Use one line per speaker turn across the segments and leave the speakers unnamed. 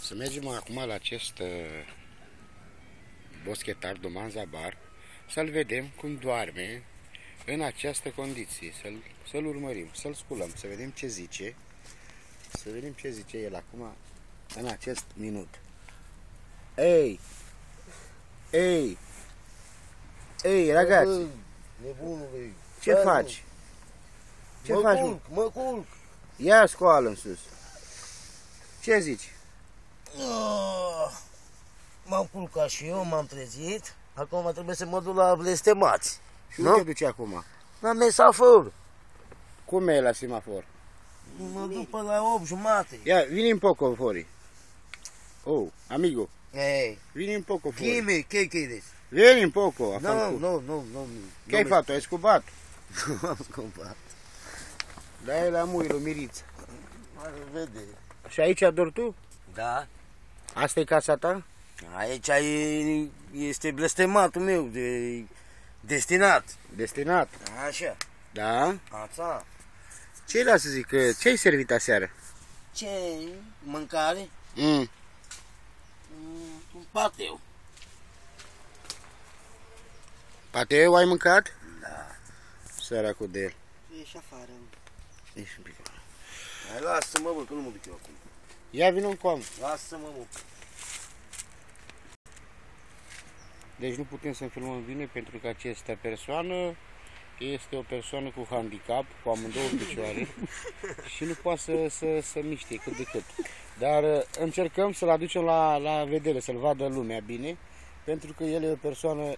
Să mergem acum la acest boschetar Doman Zabar, să-l vedem cum doarme în această condiție, să-l urmărim, să-l sculăm, să vedem ce zice, să vedem ce zice el acum în acest minut. Ei! Ei! Ei, ragazzi!
Nebunule!
Ce faci? Ce faci, mă?
Mă culc!
Ia scoală în sus! Ce zici?
M-am culcat și eu, m-am trezit. Acum trebuie să mă duc la blestemați.
Și unde te duci acum?
La mesafor.
Cum e la semafor?
Mă duc până la 8:30.
Ia, vini un poco fuori. Oh, amigo,
Ehi,
vini un poco fuori.
dimmi, che chiedi?
Vieni un poco, a
No,
fanculo.
no.
Che hai fatto? Hai scopato?
Nu am scumpat.
Dai la mui, lui Mirița.
Vede.
Și aici adori tu?
Da.
Asta e casa ta?
Aici este blestematul meu de destinat.
Destinat.
Așa.
Da?
Ața.
Ce la să zic? Ce ai servit aseară?
Ce mâncare?
Mm.
Un pateu.
Pateu ai mâncat?
Da.
Săracul de el.
Ieși afară.
Ești un pic.
Hai, lasă-mă, bă, că nu mă duc eu acum.
Ia vină un com.
Lasă-mă, bă.
Deci nu putem să filmăm bine pentru că această persoană este o persoană cu handicap, cu amândouă picioare și nu poate să miște cât de cât. Dar încercăm să-l aducem la vedere, să-l vadă lumea bine, pentru că el e o persoană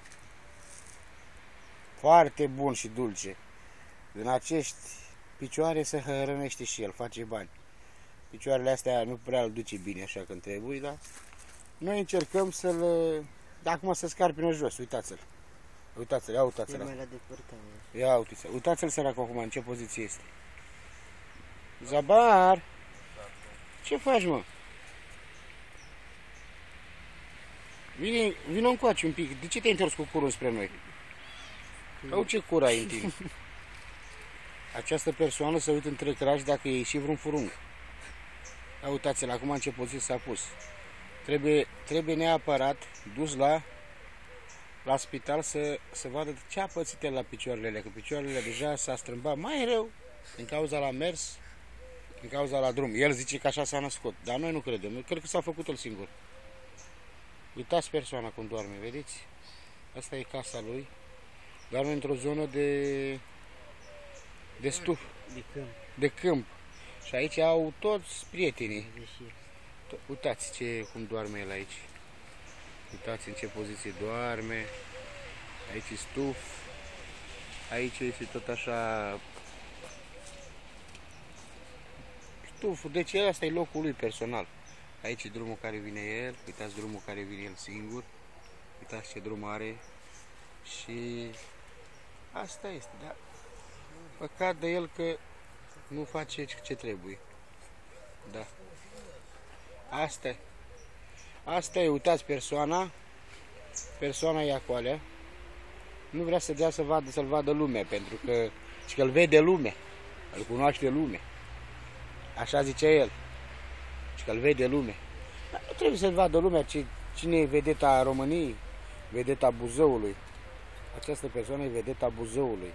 foarte bun și dulce. În acești picioare se hrănește și el, face bani. Picioarele astea nu prea îl duce bine așa când trebuie, dar noi încercăm să-l... Acum să scarpină jos, uitați-l. Uitați-l, ia uitați-l. Ia uitați-l. Uitați-l săracul acum, în ce poziție este. Zabar! Ce faci, mă? Vino încoace un pic. De ce te-ai întors cu curul spre noi? Au ce cur ai în tine? Această persoană se uită între crași dacă e ieșit vreun furung. Ia uitați-l acum în ce poziție s-a pus. Trebuie neapărat dus la spital să vadă ce a pățit el la picioarele alea, că picioarele deja s-a strâmbat mai rău din cauza la mers, din cauza la drum. El zice că așa s-a născut, dar noi nu credem. Noi cred că s-a făcut el singur. Uitați persoana cum doarme, vedeți? Asta e casa lui. Doarme într-o zonă de stuf, de câmp. Și aici au toți prietenii. Uitați cum doarme el aici. Uitați în ce poziție doarme. Aici e stuf. Aici este tot așa stuful. Deci ăsta e locul lui personal. Aici e drumul care vine el. Uitați drumul care vine el singur. Uitați ce drum are. Și asta este, da. Păcat de el că nu face ce trebuie. Da. Asta e, uitați persoana e acolo. Nu vrea să dea să-l vadă lumea, pentru că îl vede lumea, îl cunoaște lumea. Așa zicea el, că îl vede lumea. Dar nu trebuie să-l vadă lumea cine e vedeta României, vedeta Buzăului. Această persoană e vedeta Buzăului,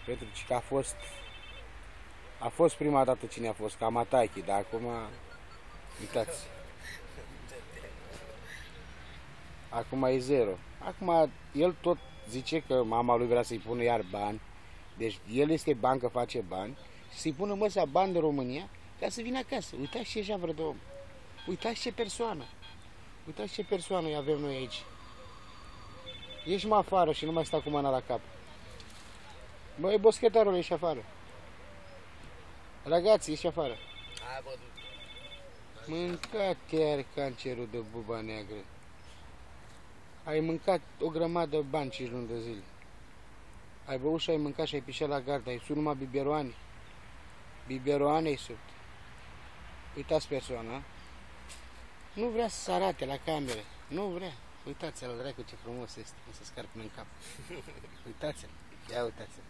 pentru că a fost prima dată cine a fost, Kamatachi, dar acum, uitați. Acum e zero. Acum el tot zice că mama lui vrea să-i pună iar bani. Deci el este bancă, face bani. Și să-i pună măsa bani de România ca să vină acasă. Uitați ce javră de om. Uitați ce persoană. Uitați ce persoană avem noi aici. Ieși mă afară și nu mai sta cu mâna la cap. Băi, boschetarul, ieși afară. Ragazzi, ieși afară. Mâncat iar cancerul de buba neagră. Ai mâncat o grămadă de bani 5 luni de zile. Ai băut și ai mâncat și ai pișat la gardă. Ai sub numai biberoane. Biberoane ai sub. Uitați persoana. Nu vrea să se arate la cameră. Nu vrea. Uitați-l, dracu, ce frumos este. Cum se scarpă în cap. Uitați-l. Ia uitați-l.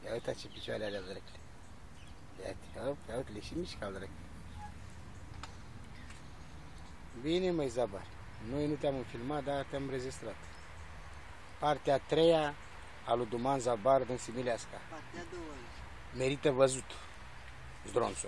Ia uitați ce picioare alea, dracu. Ia uite-le și mișcau, dracu. Bine, măi, Zabar. Noi nu te-am filmat, dar te-am înregistrat. Partea a treia a lui Duman Zabar din Simileasca.
Partea a doua.
Merită văzut. Zdronțo.